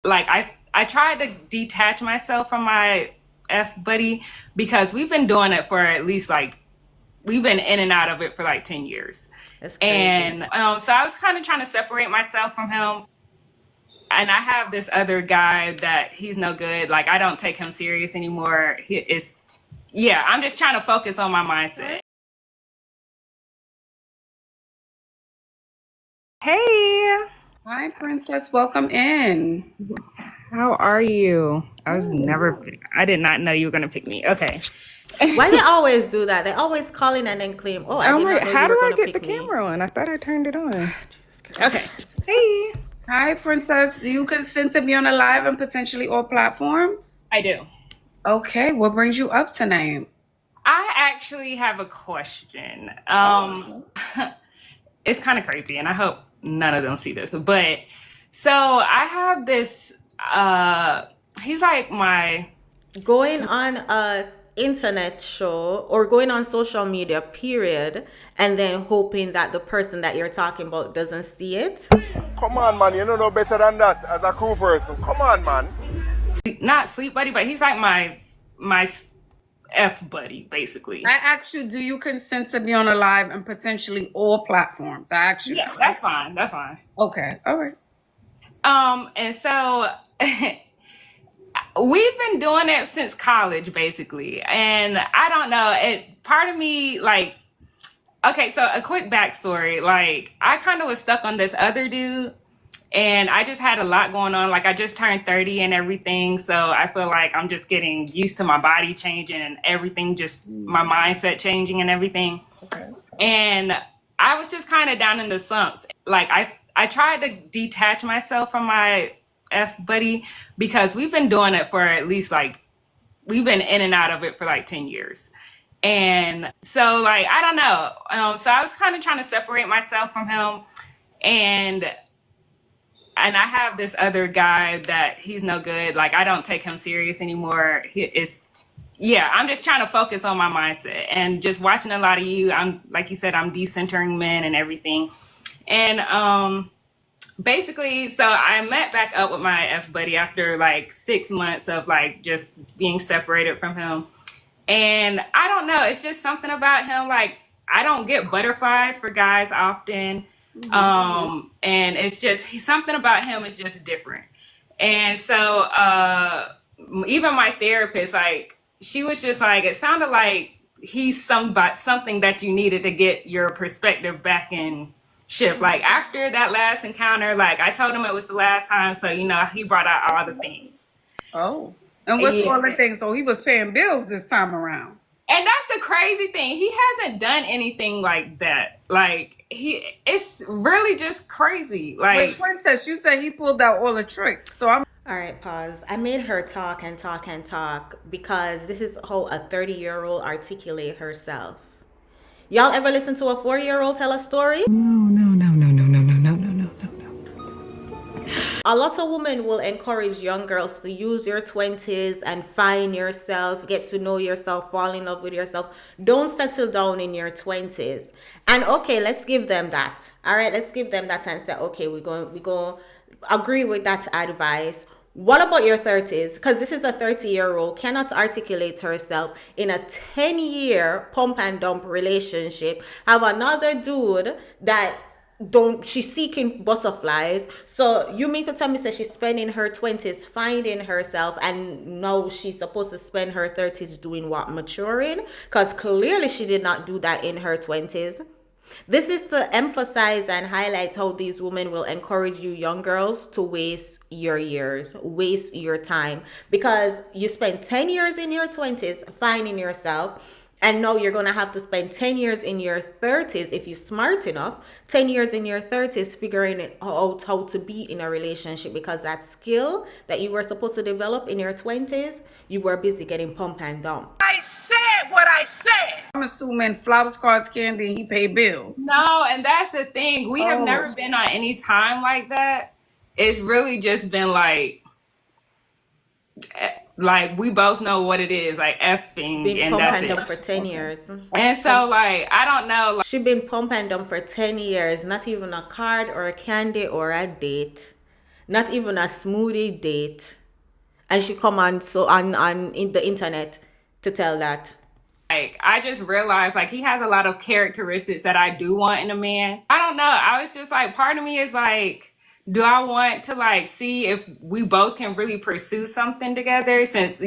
Like I tried to detach myself from my F buddy because we've been doing it for at least like we've been in and out of it for like 10 years. That's crazy. And so I was kind of trying to separate myself from him. And I have this other guy that he's no good. Like I don't take him serious anymore. He is, yeah, I'm just trying to focus on my mindset. Hey, Hi, Princess. Welcome in. how are you? Good. I did not know you were going to pick me. Okay. Why they always do that? They always call in and then claim, "Oh, I Oh did my, not know how you do were I gonna get the pick me." camera on? I thought I turned it on. Jesus Christ. Okay. Hey, Hi, Princess. Do you consent to be on a live and potentially all platforms? I do. Okay, what brings you up tonight? I actually have a question. Oh, It's kind of crazy, and I hope none of them see this. But so I have this. He's like my. Going on a internet show or going on social media, period, and then hoping that the person that you're talking about doesn't see it. Come on, man. You don't know better than that as a cool person. Come on, man. Not sleep buddy, but he's like my F buddy, basically. I asked you, do you consent to be on a live and potentially all platforms? I asked you Yeah, that, right? that's fine. That's fine. Okay, all right. And so we've been doing it since college, basically. And I don't know. It part of me like okay, so a quick backstory. Like I kind of was stuck on this other dude. And I just had a lot going on. Like I just turned 30 and everything. So I feel like I'm just getting used to my body changing and everything, just my mindset changing and everything. Okay. And I was just kind of down in the slumps. Like I tried to detach myself from my F buddy because we've been doing it for at least like we've been in and out of it for like 10 years. And so like I don't know. So I was kind of trying to separate myself from him. And I have this other guy that he's no good. Like I don't take him serious anymore. He is, yeah, I'm just trying to focus on my mindset and just watching a lot of you. I'm like you said, I'm decentering men and everything. And basically, so I met back up with my F buddy after like 6 months of like just being separated from him. And I don't know, it's just something about him. Like I don't get butterflies for guys often. And it's just something about him is just different. And so even my therapist, like she was just like, it sounded like he's something that you needed to get your perspective back in shift. Like after that last encounter, like I told him it was the last time, so you know he brought out all the things. Oh, and what's Yeah. all the things? So he was paying bills this time around. And that's the crazy thing. He hasn't done anything like that. Like it's really just crazy. Wait, Like Princess, you said he pulled out all the tricks. So I'm All right, pause. I made her talk and talk and talk because this is how a 30-year-old articulate herself. Y'all ever listen to a 40-year-old tell a story? A lot of women will encourage young girls to use your 20s and find yourself, get to know yourself, fall in love with yourself. Don't settle down in your 20s. And okay, let's give them that. All right, let's give them that and say, okay, we go agree with that advice. What about your 30s? Because this is a 30-year-old cannot articulate herself in a 10-year pump and dump relationship. Have another dude that don't she's seeking butterflies. So you mean to tell me that she's spending her 20s finding herself and now she's supposed to spend her 30s doing what? Maturing? Because clearly she did not do that in her 20s. This is to emphasize and highlight how these women will encourage you young girls to waste your years, waste your time, because you spent 10 years in your 20s finding yourself, and now you're going to have to spend 10 years in your 30s, if you're smart enough, 10 years in your 30s figuring it out how to be in a relationship, because that skill that you were supposed to develop in your 20s, you were busy getting pump and dump. I said what I said. I'm assuming flowers, cards, candy, and he paid bills. no, and that's the thing. We have Oh, never been on any time like that. It's really just been like we both know what it is, like effing, Been and pump that's and it. dump for 10 okay. years. And so like I don't know, like She been pump and dump for 10 years, not even a card or a candy or a date. not even a smoothie date, and she come on in the internet to tell that. Like, I just realized, like, he has a lot of characteristics that I do want in a man. I don't know. I was just like, part of me is like, do I want to like see if we both can really pursue something together, since,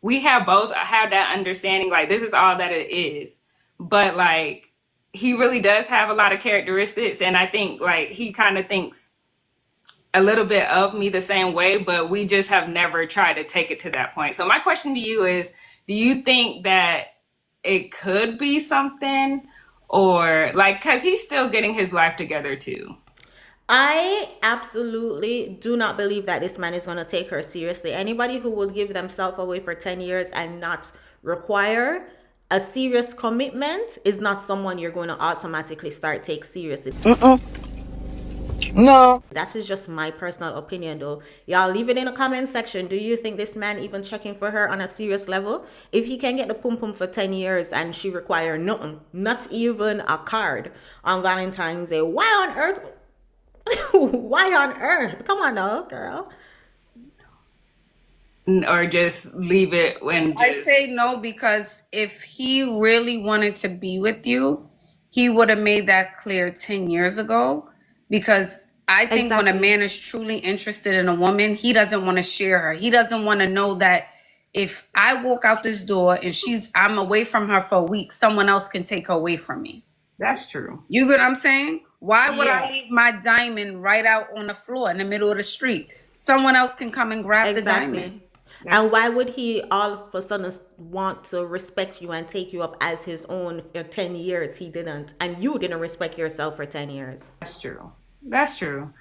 we have both have that understanding, like, this is all that it is. But like, he really does have a lot of characteristics, and I think like he kind of thinks a little bit of me the same way, but we just have never tried to take it to that point. So my question to you is, do you think that it could be something, or like, cause he's still getting his life together too? I absolutely do not believe that this man is going to take her seriously. Anybody who would give themselves away for 10 years and not require a serious commitment is not someone you're going to automatically start take seriously. No. That is just my personal opinion, though. Y'all leave it in the comment section. Do you think this man even checking for her on a serious level? If he can get the pum pum for 10 years and she require nothing, not even a card on Valentine's Day, why on earth? Why on earth? Come on now, girl. Or just leave it when I just say no, because if he really wanted to be with you, he would have made that clear 10 years ago. Because I think when a Exactly. man is truly interested in a woman, he doesn't want to share her. He doesn't want to know that if I walk out this door and I'm away from her for a week, someone else can take her away from me. that's true. You get what I'm saying? Why would I Yeah. leave my diamond right out on the floor in the middle of the street? Someone else can come and grab the diamond. Exactly. And why would he all of a sudden want to respect you and take you up as his own for 10 years? He didn't. And you didn't respect yourself for 10 years. That's true. That's true.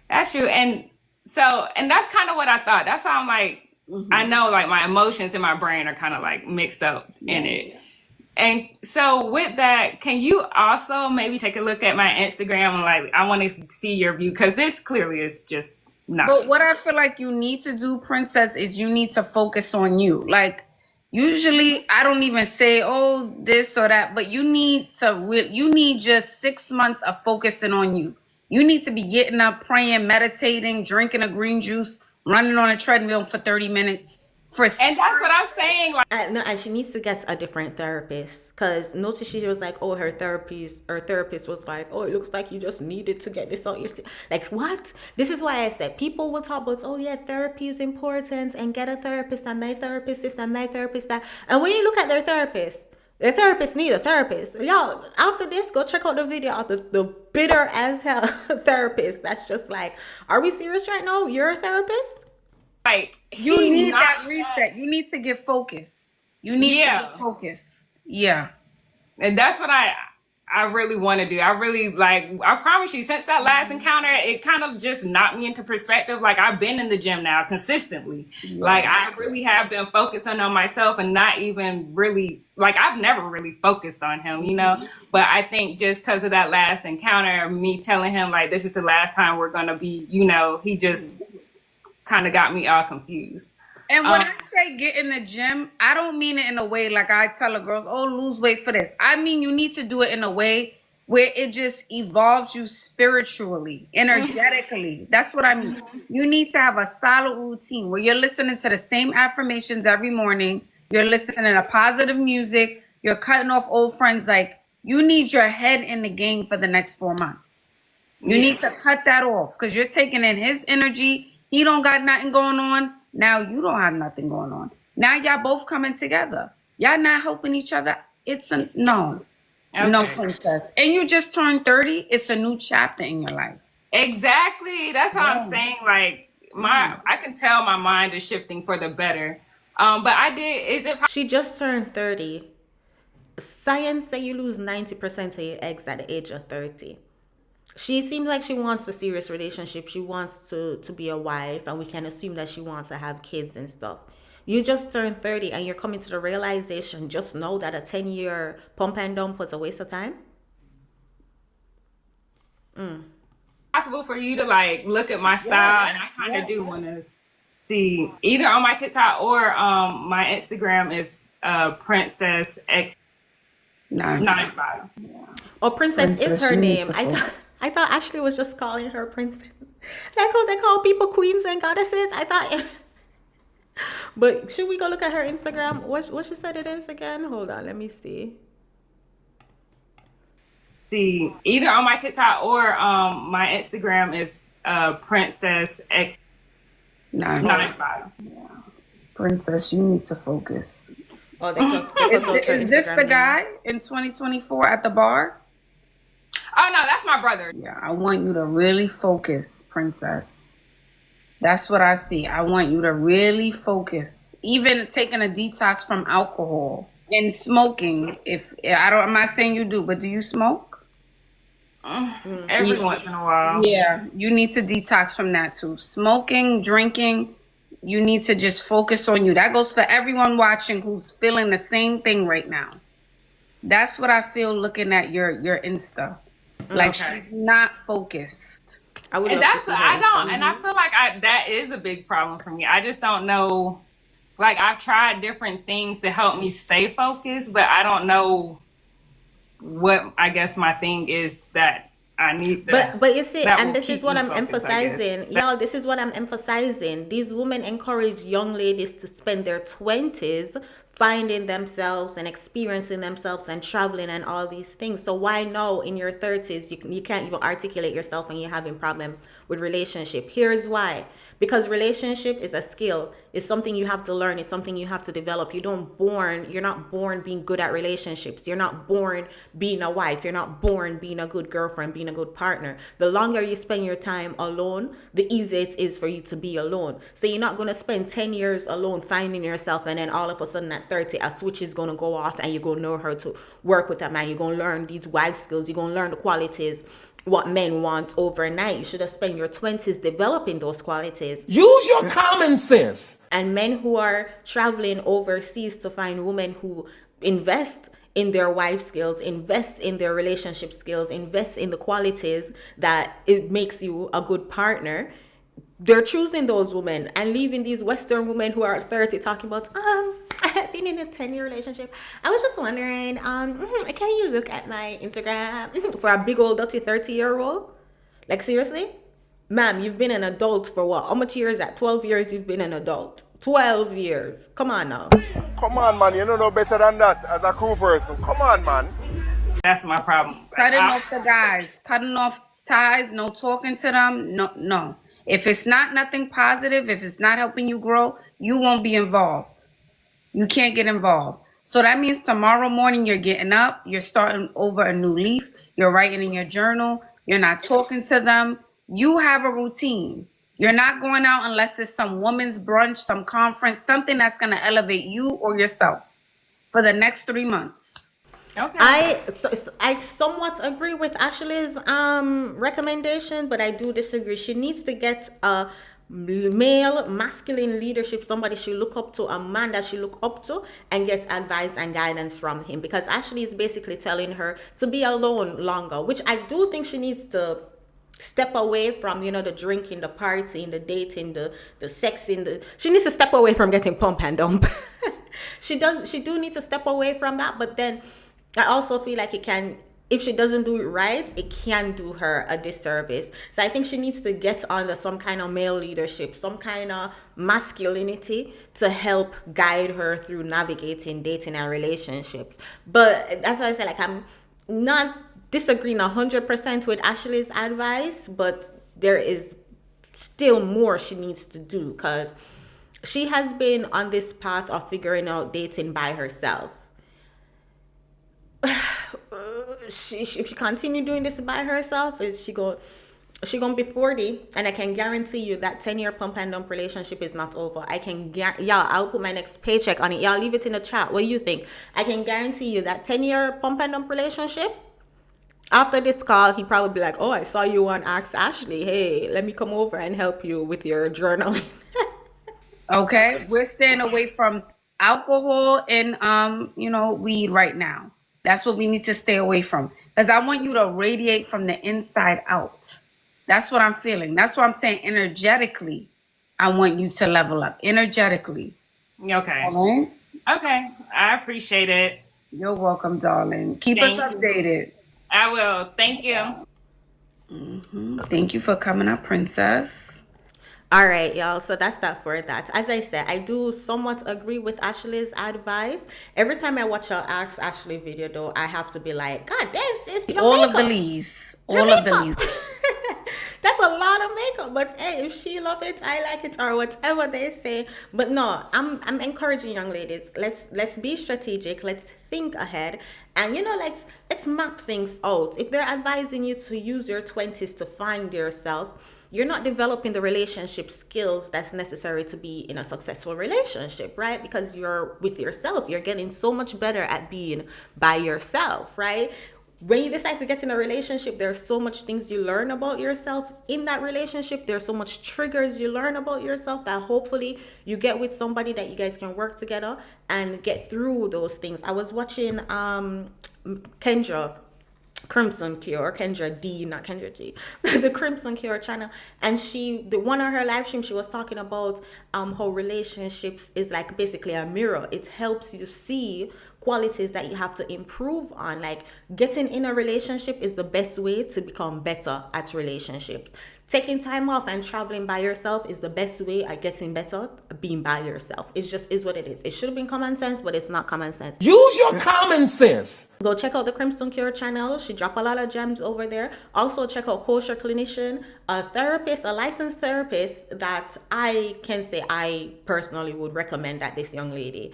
That's true. And so, and that's kind of what I thought. That's how I'm like, I know like my emotions and my brain are kind of like mixed up in it. And so with that, can you also maybe take a look at my Instagram and like, I want to see your view, because this clearly is just not. But what I feel like you need to do, Princess, is you need to focus on you. Like, usually I don't even say, oh, this or that, but you need just 6 months of focusing on you. You need to be getting up, praying, meditating, drinking a green juice, running on a treadmill for 30 minutes. And that's what I'm saying. Like, No, and she needs to get a different therapist, because notice she was like, oh, her therapist was like, oh, it looks like you just needed to get this out your like, what? This is why I said people will talk about, oh yeah, therapy is important and get a therapist, and my therapist this and my therapist that. And when you look at their therapist need a therapist. Y'all, after this, go check out the video of the bitter as hell therapist. That's just like, are we serious right now? You're a therapist? You need that reset. You need to get focused. You need to get focused. Yeah. And that's what I really want to do. I really like, I promise you, since that last encounter, it kind of just knocked me into perspective. Like, I've been in the gym now consistently. Like, I really have been focusing on myself and not even really, like, I've never really focused on him, But I think just because of that last encounter, me telling him, like, this is the last time we're going to be, he just kind of got me all confused. And when I say get in the gym, I don't mean it in a way like I tell the girls, oh, lose weight for this. I mean, you need to do it in a way where it just evolves you spiritually, energetically. That's what I mean. You need to have a solid routine where you're listening to the same affirmations every morning. You're listening to positive music. You're cutting off old friends. Like, you need your head in the game for the next 4 months. You need to cut that off, because you're taking in his energy. He don't got nothing going on. Now you don't have nothing going on. Now y'all both coming together. Y'all not helping each other. It's a no. Okay. No, Princess. And you just turned 30. It's a new chapter in your life. Exactly. That's how I'm saying. Like, I can tell my mind is shifting for the better. But She just turned 30. Science say you lose 90% of your eggs at the age of 30. She seems like she wants a serious relationship. She wants to be a wife, and we can assume that she wants to have kids and stuff. You just turned 30 and you're coming to the realization, just know that a 10-year pump and dump was a waste of time. Possible for you to like look at my style, and I kind of do want to see either on my TikTok or my Instagram is Princess X 95. Oh, Princess is her name. I thought Ashley was just calling her Princess. Like how they call people queens and goddesses. I thought. But should we go look at her Instagram? What she said it is again? Hold on, let me see. See, either on my TikTok or my Instagram is Princess X Nah, 95. Princess, you need to focus. Oh, they cut out her Is this Instagram the name. guy in 2024 at the bar? Oh no, that's my brother. Yeah, I want you to really focus, Princess. That's what I see. I want you to really focus. Even taking a detox from alcohol and smoking. I'm not saying you do, but do you smoke? Every once in a while. Yeah, you need to detox from that too. Smoking, drinking, you need to just focus on you. That goes for everyone watching who's feeling the same thing right now. That's what I feel looking at your Insta. Like Okay. she's not focused. I would And love to that's see her I don't, Insta. and I feel like that is a big problem for me. I just don't know. Like I've tried different things to help me stay focused, but I don't know what I guess my thing is that I need. But you see, that and will this is keep what me I'm focused, I guess. emphasizing, y'all. This is what I'm emphasizing. These women encourage young ladies to spend their 20s finding themselves and experiencing themselves and traveling and all these things. So why now in your 30s you can't even articulate yourself and you're having problem with relationship? Here's why. Because relationship is a skill. It's something you have to learn. It's something you have to develop. You're not born being good at relationships. You're not born being a wife. You're not born being a good girlfriend, being a good partner. The longer you spend your time alone, the easier it is for you to be alone. So you're not going to spend 10 years alone finding yourself, and then all of a sudden at 30, a switch is going to go off and you're going to know how to work with a man. You're going to learn these wife skills. You're going to learn the qualities what men want overnight. You should have spent your 20s developing those qualities. Use your common sense. And men who are traveling overseas to find women who invest in their wife skills, invest in their relationship skills, invest in the qualities that it makes you a good partner, they're choosing those women and leaving these Western women who are 30 talking about, I have been in a 10-year relationship. I was just wondering, can you look at my Instagram for a big old dirty 30-year-old? Like, seriously? Ma'am, you've been an adult for what? How much years is that? 12 years you've been an adult. 12 years. Come on now. Come on, man. You don't know better than that as a cool person. Come on, man. That's my problem. Cutting off the guys, cutting off ties, no talking to them. No. If it's not nothing positive, if it's not helping you grow, you won't be involved. You can't get involved. So that means tomorrow morning you're getting up, you're starting over a new leaf, you're writing in your journal, you're not talking to them. You have a routine. You're not going out unless it's some women's brunch, some conference, something that's going to elevate you or yourself for the next 3 months. Okay. I somewhat agree with Ashley's recommendation, but I do disagree. She needs to get a male masculine leadership, somebody she look up to, a man that she look up to, and get advice and guidance from him, because Ashley is basically telling her to be alone longer, which I do think she needs to step away from, the drinking, the partying, the dating, the sexing. She needs to step away from getting pump and dump. She do need to step away from that, but then I also feel like if she doesn't do it right, it can do her a disservice. So I think she needs to get under some kind of male leadership, some kind of masculinity to help guide her through navigating dating and relationships. But that's why I say, like, I'm not disagreeing 100% with Ashley's advice, but there is still more she needs to do, because she has been on this path of figuring out dating by herself. If she continue doing this by herself, she gonna be 40, and I can guarantee you that 10-year pump and dump relationship is not over. I'll put my next paycheck on it. Y'all leave it in the chat. What do you think? I can guarantee you that 10-year pump and dump relationship, after this call, he probably be like, oh, I saw you on Ask Ashley. Hey, let me come over and help you with your journaling. Okay, we're staying away from alcohol and weed right now. That's what we need to stay away from, because I want you to radiate from the inside out. That's what I'm feeling. That's what I'm saying. Energetically, I want you to level up energetically. Okay. All right? Okay. I appreciate it. You're welcome, darling. Keep us Thank you. updated. I will. Thank you. Thank you for coming up, princess. All right, y'all. So that's that for that. As I said, I do somewhat agree with Ashley's advice. Every time I watch her Ask Ashley video, though, I have to be like, God damn, sis, your All of the makeup. leaves. Your All of the makeup. leaves. That's a lot of makeup. But hey, if she love it, I like it, or whatever they say. But no, I'm encouraging young ladies. Let's be strategic. Let's think ahead. And let's map things out. If they're advising you to use your 20s to find yourself, you're not developing the relationship skills that's necessary to be in a successful relationship, right? Because you're with yourself. You're getting so much better at being by yourself, right? When you decide to get in a relationship, there's so much things you learn about yourself in that relationship. There's so much triggers you learn about yourself that hopefully you get with somebody that you guys can work together and get through those things. I was watching Kendra Crimson Cure, Kendra D, not Kendra G, the Crimson Cure channel, and one of her live streams, she was talking about how relationships is like basically a mirror. It helps you see qualities that you have to improve on. Like, getting in a relationship is the best way to become better at relationships. Taking time off and traveling by yourself is the best way at getting better at being by yourself. It just is what it is. It should have been common sense, but it's not common sense. Use your common sense. Go check out the Crimson Cure channel. She drop a lot of gems over there. Also check out Kosher Clinician, a therapist, a licensed therapist that I can say I personally would recommend that this young lady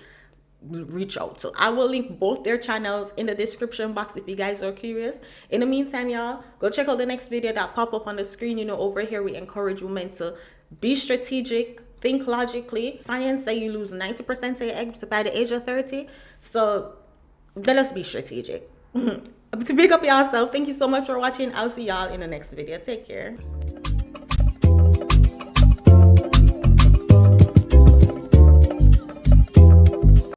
reach out to. I will link both their channels in the description box if you guys are curious. In the meantime, y'all, go check out the next video that pop up on the screen. Over here we encourage women to be strategic, think logically. Science say you lose 90% of your eggs by the age of 30. So let us be strategic. Big up yourself. Thank you so much for watching. I'll see y'all in the next video. Take care.